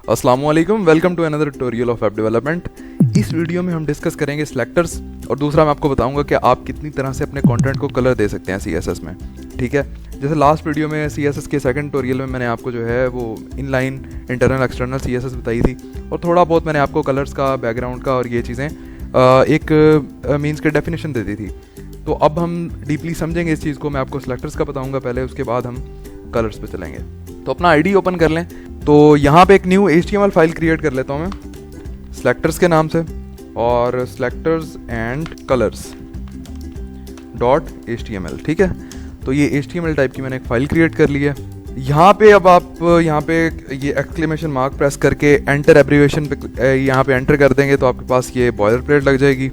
अस्सलामुअलैकुम, welcome to another tutorial of web development. इस video में हम डिस्कस करेंगे सिलेक्टर्स और दूसरा मैं आपको बताऊंगा कि आप कितनी तरह से अपने कंटेंट को कलर दे सकते हैं CSS में। ठीक है, जैसे लास्ट वीडियो में CSS के सेकंड ट्यूटोरियल में मैंने आपको जो है वो इनलाइन इंटरनल एक्सटर्नल CSS बताई थी और थोड़ा बहुत मैंने आपको कलर्स का, बैकग्राउंड का और ये चीज़ें एक मीन्स के डेफिनेशन दे दी थी। तो अब हम डीपली समझेंगे इस चीज़ को। मैं आपको सिलेक्टर्स का बताऊँगा पहले, उसके बाद हम कलर्स पे चलेंगे। तो अपना आईडी ओपन कर लें। तो यहाँ पे एक न्यू HTML फाइल क्रिएट कर लेता हूँ मैं सिलेक्टर्स के नाम से, और सिलेक्टर्स एंड कलर्स .html। ठीक है, तो ये HTML टाइप की मैंने एक फ़ाइल क्रिएट कर ली है। यहाँ पे अब आप यहाँ पे ये एक्सक्लेमेशन मार्क प्रेस करके एंटर एब्रीविएशन पे यहाँ पे एंटर कर देंगे तो आपके पास ये बॉयलर प्लेट लग जाएगी।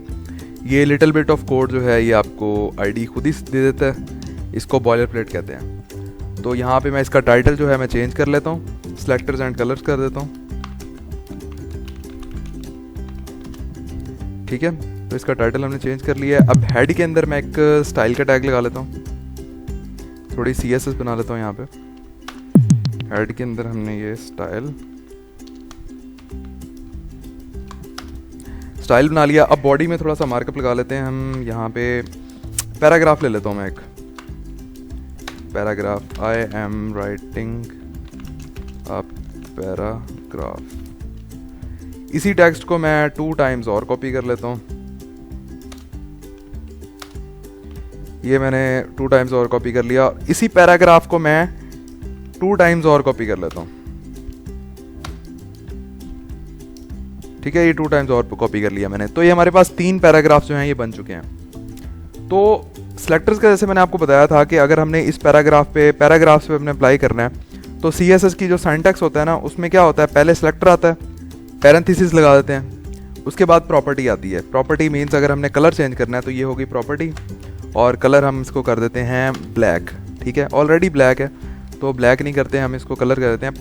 ये लिटिल बिट ऑफ कोड जो है ये आपको आईडी खुद ही दे देता है, इसको बॉयलर प्लेट कहते हैं। तो यहाँ पे मैं इसका टाइटल जो है मैं चेंज कर लेता हूँ, सिलेक्टर्स एंड कलर्स कर देता हूँ। ठीक है, तो इसका टाइटल हमने चेंज कर लिया है। अब हेड के अंदर मैं एक स्टाइल का टैग लगा लेता हूँ, थोड़ी CSS बना लेता हूँ। यहाँ पे हेड के अंदर हमने ये स्टाइल बना लिया। अब बॉडी में थोड़ा सा मार्कअप लगा लेते हैं हम। यहाँ पे पैराग्राफ ले लेता हूँ मैं एक paragraph. I am writing a paragraph. इसी टेक्स्ट को मैं 2 टाइम्स और कॉपी कर लेता हूँ। ये मैंने 2 टाइम्स और कॉपी कर लिया। इसी पैराग्राफ को मैं 2 टाइम्स और कॉपी कर लेता हूँ। ठीक है, ये 2 टाइम्स और कॉपी कर लिया मैंने। तो ये हमारे पास 3 पैराग्राफ जो हैं ये बन चुके हैं। तो सिलेक्टर्स का जैसे मैंने आपको बताया था कि अगर हमने इस पैराग्राफ्स पे हमने अप्लाई करना है तो CSS की जो सिंटैक्स होता है ना, उसमें क्या होता है, पहले सिलेक्टर आता है, पैरेंथेसिस लगा देते हैं, उसके बाद प्रॉपर्टी आती है। प्रॉपर्टी मीन्स अगर हमने कलर चेंज करना है तो ये होगी प्रॉपर्टी, और कलर हम इसको कर देते हैं ब्लैक। ठीक है, ऑलरेडी ब्लैक है तो ब्लैक नहीं करते हैं, हम इसको कलर कर देते हैं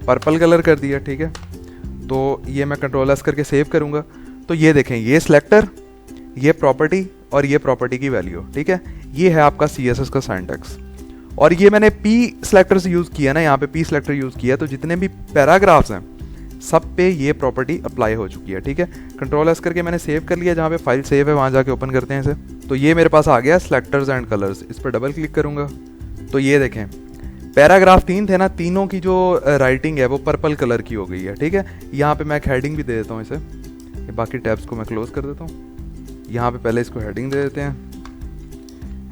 पर्पल कलर कर दिया। ठीक है, तो ये मैं Ctrl+S करके सेव करूँगा। तो ये देखें, ये सिलेक्टर, ये प्रॉपर्टी और ये प्रॉपर्टी की वैल्यू। ठीक है, ये है आपका CSS का सिंटैक्स। और ये मैंने P सिलेक्टर से यूज़ किया ना, यहाँ पे P सिलेक्टर यूज़ किया, तो जितने भी पैराग्राफ्स हैं सब पे ये प्रॉपर्टी अप्लाई हो चुकी है। ठीक है, Ctrl+S करके मैंने सेव कर लिया। जहाँ पे फाइल सेव है वहाँ जाके ओपन करते हैं इसे। तो ये मेरे पास आ गया सिलेक्टर्स एंड कलर्स। इस पर डबल क्लिक करूँगा तो ये देखें, पैराग्राफ 3 थे ना, तीनों की जो राइटिंग है वो पर्पल कलर की हो गई है। ठीक है, यहाँ पे मैं एक हेडिंग भी दे देता हूँ इसे। ये बाकी टैब्स को मैं क्लोज कर देता हूँ। यहाँ पे पहले इसको हेडिंग दे देते हैं,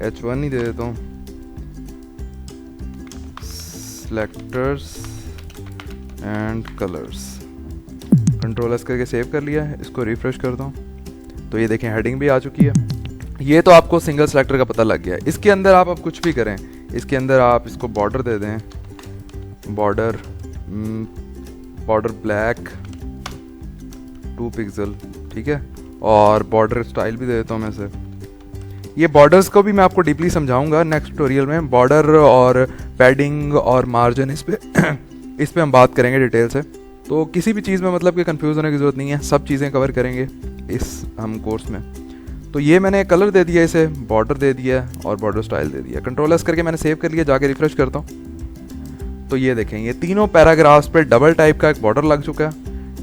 H1 ही दे देता हूँ, सिलेक्टर्स एंड कलर्स। Ctrl+S करके सेव कर लिया है, इसको रिफ्रेश करता हूँ तो ये देखें हेडिंग भी आ चुकी है। ये तो आपको सिंगल सिलेक्टर का पता लग गया है। इसके अंदर आप अब कुछ भी करें, इसके अंदर आप इसको बॉर्डर दे दें, बॉर्डर ब्लैक 2 पिक्सल। ठीक है, और बॉर्डर स्टाइल भी दे देता हूँ मैं इसे। ये बॉर्डर्स को भी मैं आपको डीपली समझाऊंगा नेक्स्ट ट्यूटोरियल में। बॉर्डर और पैडिंग और मार्जिन इस पे हम बात करेंगे डिटेल से। तो किसी भी चीज़ में मतलब कि कंफ्यूज होने की ज़रूरत नहीं है, सब चीज़ें कवर करेंगे इस हम कोर्स में। तो ये मैंने कलर दे दिया, इसे बॉर्डर दे दिया और बॉर्डर स्टाइल दे दिया। Ctrl+S करके मैंने सेव कर लिया, जाके रिफ्रेश करता हूँ तो ये देखें, ये तीनों पैराग्राफ्स पे डबल टाइप का एक बॉर्डर लग चुका है।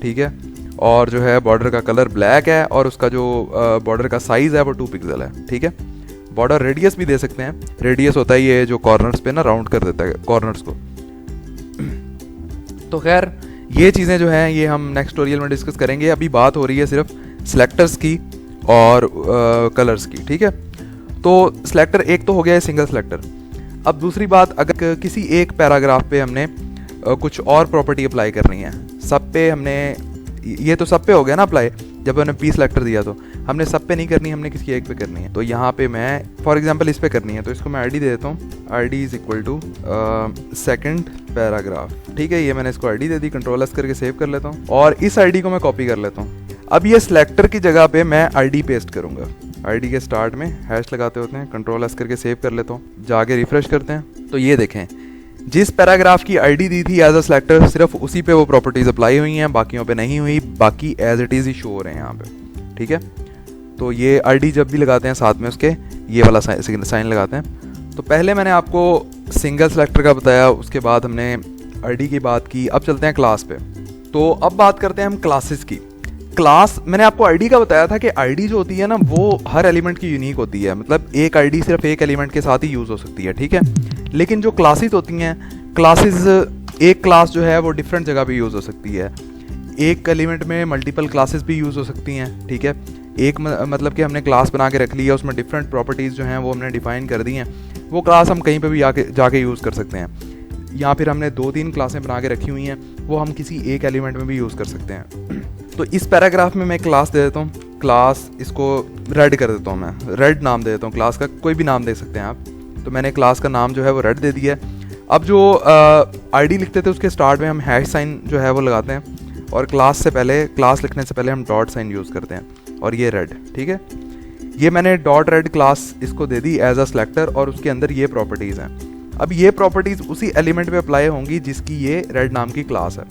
ठीक है, और जो है बॉर्डर का कलर ब्लैक है और उसका जो बॉर्डर का साइज़ है वो 2 पिक्सल है। ठीक है, बॉर्डर रेडियस भी दे सकते हैं। रेडियस होता है ये जो कॉर्नर्स पे ना राउंड कर देता है कॉर्नर्स को। तो खैर ये चीज़ें जो हैं ये हम नेक्स्ट ट्यूटोरियल में डिस्कस करेंगे। अभी बात हो रही है सिर्फ सिलेक्टर्स की और कलर्स की। ठीक है, तो सिलेक्टर एक तो हो गया है सिंगल सिलेक्टर। अब दूसरी बात, अगर किसी एक पैराग्राफ पे हमने कुछ और प्रॉपर्टी अप्लाई करनी है, सब पे हमने, ये तो सब पे हो गया ना अप्लाई, जब हमने P सिलेक्टर दिया तो हमने सब पे नहीं करनी, हमने किसी एक पे करनी है। तो यहाँ पे मैं फॉर एग्जांपल इस पे करनी है तो इसको मैं ID दे देता हूँ। ID is equal to second paragraph. ठीक है, ये मैंने इसको ID दे दी, Ctrl+S करके सेव कर लेता हूँ और इस ID को मैं कॉपी कर लेता हूँ। अब ये सिलेक्टर की जगह पे मैं ID पेस्ट करूँगा। ID के स्टार्ट में हैश लगाते होते हैं, Ctrl+S करके सेव कर लेता हूँ, जाके रिफ्रेश करते हैं तो ये देखें, जिस पैराग्राफ की ID दी थी एज अ सिलेक्टर सिर्फ उसी पे वो प्रॉपर्टीज अप्लाई हुई हैं, बाकियों पे नहीं हुई। बाकी एज इट इज़ ही शो हो रहे हैं यहाँ पे। ठीक है, तो ये ID जब भी लगाते हैं साथ में उसके ये वाला साइन लगाते हैं। तो पहले मैंने आपको सिंगल सेलेक्टर का बताया, उसके बाद हमने आईडी की बात की, अब चलते हैं क्लास पे। तो अब बात करते हैं हम क्लासेस की। क्लास, मैंने आपको आईडी का बताया था कि आईडी जो होती है ना वो हर एलिमेंट की यूनिक होती है, मतलब एक आईडी सिर्फ एक एलिमेंट के साथ ही यूज़ हो सकती है, ठीक है। लेकिन जो क्लासेस होती हैं, क्लासेस, एक क्लास जो है वो डिफरेंट जगह पे यूज़ हो सकती है। एक एलिमेंट में मल्टीपल क्लासेस भी यूज़ हो सकती हैं, ठीक है। एक मतलब कि हमने क्लास बना के रख ली है, उसमें डिफरेंट प्रॉपर्टीज़ जो हैं वो हमने डिफाइन कर दी हैं, वो क्लास हम कहीं पे भी जाके यूज़ कर सकते हैं। या फिर हमने 2-3 क्लासें बना के रखी हुई हैं, वो हम किसी एक एलिमेंट में भी यूज़ कर सकते हैं। तो इस पैराग्राफ में मैं क्लास दे देता हूँ, क्लास इसको रेड कर देता हूँ, मैं रेड नाम दे देता हूँ क्लास का, कोई भी नाम दे सकते हैं आप। तो मैंने क्लास का नाम जो है वो रेड दे दिया है। अब जो आईडी लिखते थे उसके स्टार्ट में हम हैश साइन जो है वो लगाते हैं, और क्लास लिखने से पहले हम डॉट साइन यूज़ करते हैं, और ये रेड, ठीक है। ये मैंने डॉट रेड क्लास इसको दे दी एज अ सेलेक्टर, और उसके अंदर ये प्रॉपर्टीज़ हैं। अब ये प्रॉपर्टीज़ उसी एलिमेंट पे अप्लाई होंगी जिसकी ये रेड नाम की क्लास है।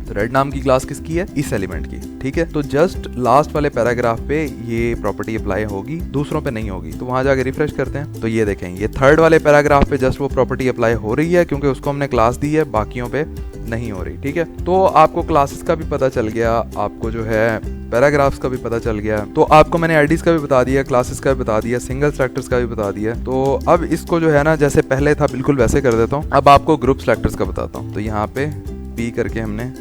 तो रेड नाम की क्लास किसकी है? इस एलिमेंट की, ठीक है। तो जस्ट लास्ट वाले पैराग्राफ पे ये प्रॉपर्टी अप्लाई होगी, दूसरों पे नहीं होगी। तो वहाँ जाके रिफ्रेश करते हैं तो ये देखें, ये थर्ड वाले पैराग्राफ पे जस्ट वो प्रॉपर्टी अप्लाई हो रही है, क्योंकि उसको हमने क्लास दी है, बाकियों पे नहीं हो रही, ठीक है। तो आपको क्लासेस का भी पता चल गया, आपको जो है पैराग्राफ्स का भी पता चल गया। तो आपको मैंने आईडीज का भी बता दिया, क्लासेस का भी बता दिया, सिंगल सेलेक्टर्स का भी बता दिया। तो अब इसको जो है ना, जैसे पहले था बिल्कुल वैसे कर देता हूँ। अब आपको ग्रुप सेलेक्टर्स का बताता हूँ। तो यहाँ पे पी करके हमने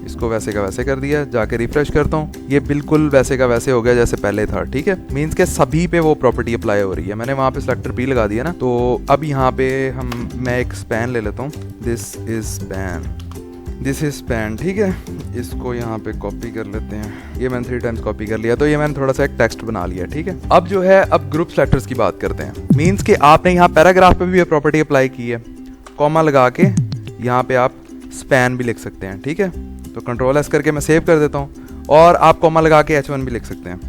इसको वैसे का वैसे कर दिया, जाके रिफ्रेश करता हूँ, ये बिल्कुल वैसे का वैसे हो गया जैसे पहले था, ठीक है। मीन्स के सभी पे वो प्रॉपर्टी अप्लाई हो रही है। मैंने वहाँ पे सेलेक्टर पी लगा दिया ना। तो अब यहाँ पे मैं एक स्पैन ले लेता हूँ, दिस इज स्पैन, ठीक है। इसको यहाँ पे कॉपी कर लेते हैं, ये मैंने 3 टाइम्स कॉपी कर लिया। तो ये मैंने थोड़ा सा एक टेक्स्ट बना लिया, ठीक है। अब जो है, अब ग्रुप सेलेक्टर्स की बात करते हैं। मीन्स के आपने यहाँ पैराग्राफ पे भी ये प्रॉपर्टी अप्लाई की है, कॉमा लगा के यहाँ पे आप स्पैन भी लिख सकते हैं, ठीक है। तो कंट्रोल एस करके मैं सेव कर देता हूँ, और आप कॉमा लगा के H1 भी लिख सकते हैं,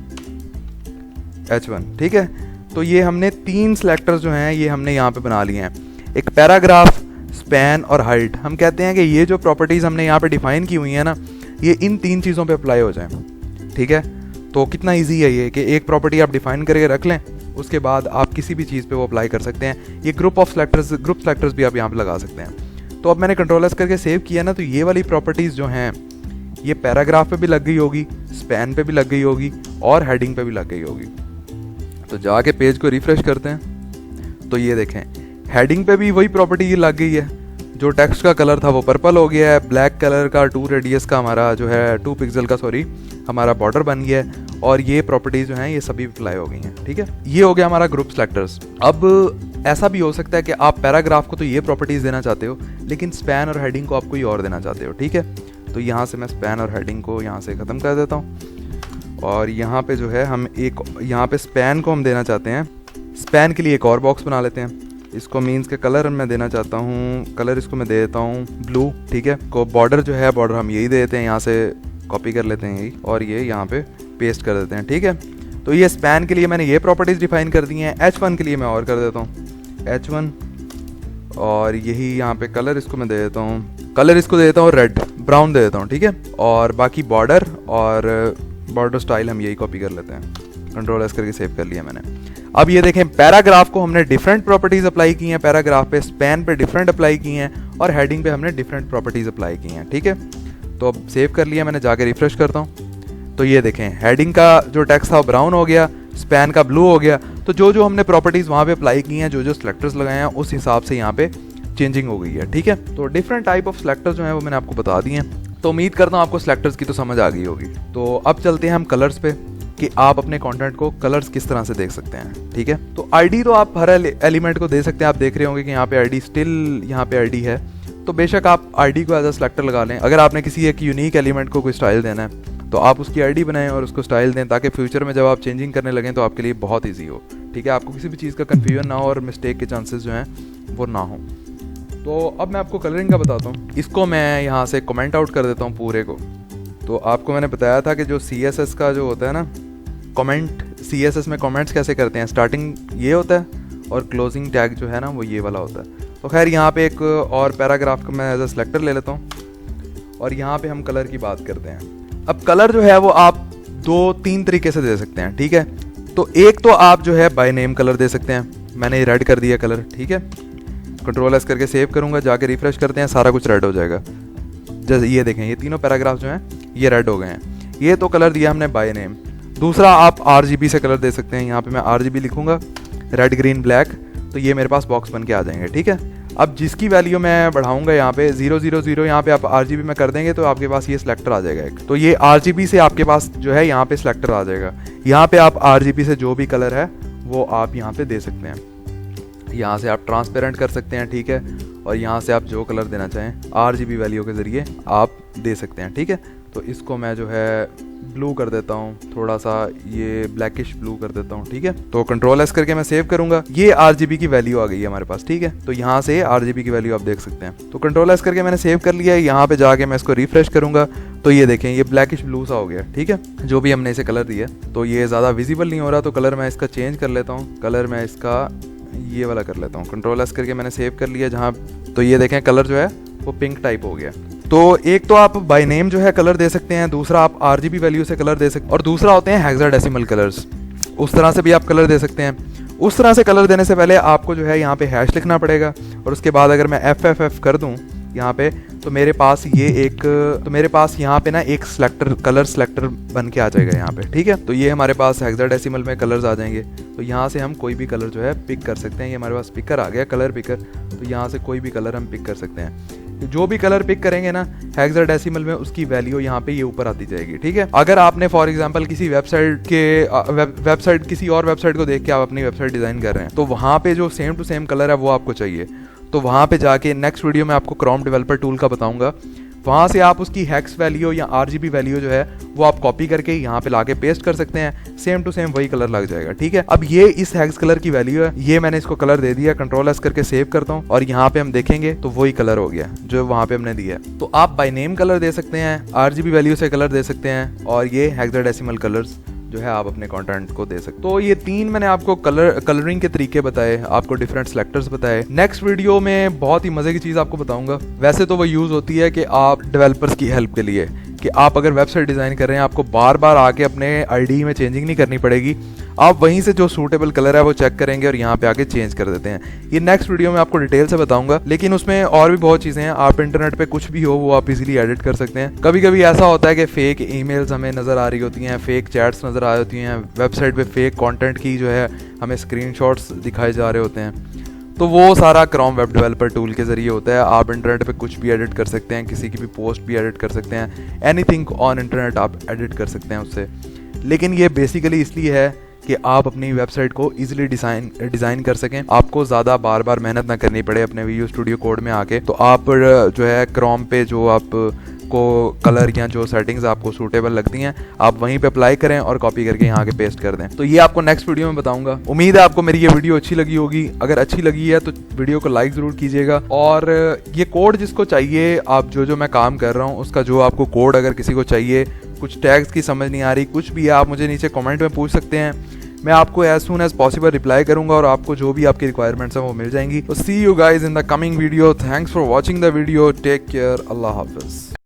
H1, ठीक है। तो ये हमने 3 सेलेक्टर्स जो हैं ये हमने यहाँ पे बना लिए हैं, एक पैराग्राफ, स्पैन और हाइट। हम कहते हैं कि ये जो प्रॉपर्टीज़ हमने यहाँ पे डिफाइन की हुई है ना, ये इन 3 चीज़ों पे अप्लाई हो जाए, ठीक है। तो कितना ईजी है ये कि एक प्रॉपर्टी आप डिफाइन करके रख लें, उसके बाद आप किसी भी चीज़ पे वो अप्लाई कर सकते हैं। ये ग्रुप सेलेक्टर्स भी आप यहाँ पे लगा सकते हैं। तो अब मैंने कंट्रोल एस करके सेव किया ना, तो ये वाली प्रॉपर्टीज़ जो हैं ये पैराग्राफ पे भी लग गई होगी, स्पैन पे भी लग गई होगी, और हेडिंग पे भी लग गई होगी। तो जाके पेज को रिफ्रेश करते हैं, तो ये देखें हेडिंग पे भी वही प्रॉपर्टी लग गई है। जो टेक्स्ट का कलर था वो पर्पल हो गया है, ब्लैक कलर का 2 रेडियस का हमारा जो है 2 पिक्सल का हमारा बॉर्डर बन गया है, और ये प्रॉपर्टीज़ जो हैं ये सभी अप्लाई हो गई हैं, ठीक है। ये हो गया हमारा ग्रुप सेलेक्टर्स। अब ऐसा भी हो सकता है कि आप पैराग्राफ को तो ये प्रॉपर्टीज़ देना चाहते हो, लेकिन स्पैन और हेडिंग को आप कोई और देना चाहते हो, ठीक है। तो यहाँ से मैं स्पैन और हेडिंग को यहाँ से ख़त्म कर देता हूँ, और यहाँ पे जो है हम एक यहाँ पे स्पैन को हम देना चाहते हैं। स्पैन के लिए एक और बॉक्स बना लेते हैं। इसको मीन्स के कलर मैं देना चाहता हूँ, कलर इसको मैं दे देता हूँ ब्लू, ठीक है। को बॉर्डर जो है, बॉर्डर हम यही दे देते हैं, यहाँ से कॉपी कर लेते हैं यही, और ये यहाँ पे पेस्ट कर देते हैं, ठीक है। तो ये स्पैन के लिए मैंने ये प्रॉपर्टीज़ डिफाइन कर दी हैं। H1 के लिए मैं और कर देता हूँ H1, और यही यहाँ पे कलर इसको मैं दे देता हूँ, कलर इसको दे देता हूँ रेड, ब्राउन दे देता हूँ, ठीक है। और बाकी बॉर्डर और बॉर्डर स्टाइल हम यही कॉपी कर लेते हैं। कंट्रोल एस करके सेव कर लिया मैंने। अब ये देखें, पैराग्राफ को हमने डिफरेंट प्रॉपर्टीज़ अप्लाई की हैं, पैराग्राफ पे, स्पैन पे डिफरेंट अप्लाई की हैं, और हेडिंग पे हमने डिफरेंट प्रॉपर्टीज़ अप्लाई की हैं, ठीक है। तो अब सेव कर लिया मैंने, जाके रिफ्रेश करता हूँ। तो ये देखें, हेडिंग का जो टेक्स्ट था वो ब्राउन हो गया, स्पैन का ब्लू हो गया। तो जो हमने प्रॉपर्टीज़ वहाँ पे अप्लाई की हैं, जो सेलेक्टर्स लगाए हैं, उस हिसाब से यहाँ पे चेंजिंग हो गई है, ठीक है। तो डिफरेंट टाइप ऑफ सेलेक्टर्स जो हैं वो मैंने आपको बता दिए हैं। तो उम्मीद करता हूँ आपको सेलेक्टर्स की तो समझ आ गई होगी। तो अब चलते हैं हम कलर्स पे, कि आप अपने कंटेंट को कलर्स किस तरह से देख सकते हैं, ठीक है। तो आईडी तो आप हर एलिमेंट को दे सकते हैं। आप देख रहे होंगे कि यहाँ पे आईडी स्टिल यहाँ पे आईडी है, तो बेशक आप आईडी को एज अ सेलेक्टर लगा लें। अगर आपने किसी एक यूनिक एलिमेंट को कोई स्टाइल देना है तो आप उसकी आईडी बनाएं और उसको स्टाइल दें, ताकि फ्यूचर में जब आप चेंजिंग करने लगें तो आपके लिए बहुत ईजी हो, ठीक है। आपको किसी भी चीज़ का कन्फ्यूजन ना हो और मिस्टेक के चांसेस जो हैं वो ना हो। तो अब मैं आपको कलरिंग का बताता हूँ। इसको मैं यहाँ से कमेंट आउट कर देता हूँ पूरे को। तो आपको मैंने बताया था कि जो CSS का जो होता है ना कमेंट, CSS में कमेंट्स कैसे करते हैं, स्टार्टिंग ये होता है और क्लोजिंग टैग जो है ना वो ये वाला होता है। तो खैर यहाँ पे एक और पैराग्राफ का मैं एज अ सेलेक्टर ले लेता हूँ, और यहाँ पे हम कलर की बात करते हैं। अब कलर जो है वो आप 2-3 तरीके से दे सकते हैं, ठीक है। तो एक तो आप जो है बाय नेम कलर दे सकते हैं। मैंने रेड कर दिया कलर, ठीक है। कंट्रोल एस करके सेव करूँगा, जाके रिफ्रेश करते हैं, सारा कुछ रेड हो जाएगा। जैसे ये देखें, ये तीनों पैराग्राफ जो हैं ये रेड हो गए हैं। ये तो कलर दिया हमने बाय नेम। दूसरा आप RGB से कलर दे सकते हैं। यहाँ पे मैं RGB लिखूँगा, रेड ग्रीन ब्लैक, तो ये मेरे पास बॉक्स बन के आ जाएंगे। ठीक है, अब जिसकी वैल्यू मैं बढ़ाऊंगा यहाँ पे 000, यहाँ पे आप RGB में कर देंगे तो आपके पास ये सिलेक्टर आ जाएगा एक। तो ये RGB से आपके पास जो है यहाँ पे सिलेक्टर आ जाएगा। यहाँ पे आप RGB से जो भी कलर है वो आप यहाँ पे दे सकते हैं। यहाँ से आप ट्रांसपेरेंट कर सकते हैं, ठीक है, और यहाँ से आप जो कलर देना चाहें RGB वैल्यू के ज़रिए आप दे सकते हैं। ठीक है, तो इसको मैं जो है ब्लू कर देता हूँ, थोड़ा सा ये ब्लैकिश ब्लू कर देता हूँ। ठीक है, तो कंट्रोल एस करके मैं सेव करूंगा। ये RGB की वैल्यू आ गई है हमारे पास। ठीक है, तो यहाँ से RGB की वैल्यू आप देख सकते हैं। तो कंट्रोल एस करके मैंने सेव कर लिया है। यहाँ पे जाके मैं इसको रिफ्रेश करूंगा तो ये देखें, ये ब्लैकिश ब्लू सा हो गया। ठीक है, जो भी हमने इसे कलर दिया, तो ये ज़्यादा विजिबल नहीं हो रहा, तो कलर मैं इसका चेंज कर लेता हूँ। कलर मैं इसका ये वाला कर लेता हूँ। कंट्रोल एस करके मैंने सेव कर लिया जहाँ, तो ये देखें कलर जो है वो पिंक टाइप हो गया। तो एक तो आप बाय नेम जो है कलर दे सकते हैं, दूसरा आप RGB वैल्यू से कलर दे सकते हैं, और दूसरा होते हैं हेक्साडेसिमल कलर्स, उस तरह से भी आप कलर दे सकते हैं। उस तरह से कलर देने से पहले आपको जो है यहाँ पे हैश लिखना पड़ेगा, और उसके बाद अगर मैं FFF कर दूँ यहाँ पे, तो मेरे पास यहाँ पे ना एक सिलेक्टर, कलर सिलेक्टर बन के आ जाएगा यहाँ पे। ठीक है, तो ये हमारे पास हेक्साडेसिमल में कलर्स आ जाएंगे। तो यहाँ से हम कोई भी कलर जो है पिक कर सकते हैं। ये हमारे पास पिकर आ गया, कलर पिकर, तो यहाँ से कोई भी कलर हम पिक कर सकते हैं। जो भी कलर पिक करेंगे ना हेक्साडेसिमल में, उसकी वैल्यू यहाँ पे ये ऊपर आती जाएगी। ठीक है, अगर आपने फॉर एग्जांपल किसी वेबसाइट किसी और वेबसाइट को देख के आप अपनी वेबसाइट डिजाइन कर रहे हैं, तो वहाँ पे जो सेम टू सेम कलर है वो आपको चाहिए, तो वहाँ पे जाके नेक्स्ट वीडियो में आपको क्रोम डेवलपर टूल का बताऊंगा, वहाँ से आप उसकी हेक्स वैल्यू या RGB वैल्यू जो है वो आप कॉपी करके यहाँ पे लाके पेस्ट कर सकते हैं, सेम टू सेम वही कलर लग जाएगा। ठीक है, अब ये इस हेक्स कलर की वैल्यू है, ये मैंने इसको कलर दे दिया, कंट्रोल एस करके सेव करता हूँ, और यहाँ पे हम देखेंगे तो वही कलर हो गया जो वहाँ पे हमने दिया है। तो आप बाय नेम कलर दे सकते हैं, RGB वैल्यू से कलर दे सकते हैं, और ये हेक्साडेसिमल कलर्स जो है आप अपने कंटेंट को दे सकते। तो ये तीन मैंने आपको कलरिंग के तरीके बताए, आपको डिफरेंट सेलेक्टर्स बताए। नेक्स्ट वीडियो में बहुत ही मजे की चीज आपको बताऊंगा। वैसे तो वो यूज होती है कि आप डेवलपर्स की हेल्प के लिए, कि आप अगर वेबसाइट डिजाइन कर रहे हैं, आपको बार बार आके अपने आईडी में चेंजिंग नहीं करनी पड़ेगी, आप वहीं से जो सूटेबल कलर है वो चेक करेंगे और यहाँ पे आके चेंज कर देते हैं। ये नेक्स्ट वीडियो में आपको डिटेल से बताऊंगा, लेकिन उसमें और भी बहुत चीज़ें हैं। आप इंटरनेट पे कुछ भी हो वो आप इजीली एडिट कर सकते हैं। कभी कभी ऐसा होता है कि फेक ईमेल्स हमें नज़र आ रही होती हैं, फेक चैट्स नज़र आ रही होती हैं, वेबसाइट पे फेक कंटेंट की जो है हमें स्क्रीनशॉट्स दिखाए जा रहे होते हैं, तो वो सारा क्रोम वेब डेवलपर टूल के ज़रिए होता है। आप इंटरनेट पे कुछ भी एडिट कर सकते हैं, किसी की भी पोस्ट भी एडिट कर सकते हैं, एनीथिंग ऑन इंटरनेट आप एडिट कर सकते हैं उससे। लेकिन ये बेसिकली इसलिए है कि आप अपनी वेबसाइट को इजीली डिज़ाइन कर सकें, आपको ज़्यादा बार बार मेहनत ना करनी पड़े अपने विजुअल स्टूडियो कोड में आके। तो आप जो है क्रोम पे जो आप को कलर या जो सेटिंग्स आपको सूटेबल लगती हैं आप वहीं पे अप्लाई करें और कॉपी करके यहाँ के पेस्ट कर दें। तो ये आपको नेक्स्ट वीडियो में बताऊंगा। उम्मीद है आपको मेरी ये वीडियो अच्छी लगी होगी। अगर अच्छी लगी है तो वीडियो को लाइक ज़रूर कीजिएगा, और ये कोड जिसको चाहिए, आप जो मैं काम कर रहा हूँ उसका जो आपको कोड अगर किसी को चाहिए, कुछ टैग्स की समझ नहीं आ रही, कुछ भी है, आप मुझे नीचे कमेंट में पूछ सकते हैं। मैं आपको as soon as possible reply करूंगा और आपको जो भी आपकी रिक्वायरमेंट्स हैं वो मिल जाएंगी। तो see you guys in the coming video. Thanks for watching the video. Take care. अल्लाह हाफिज़।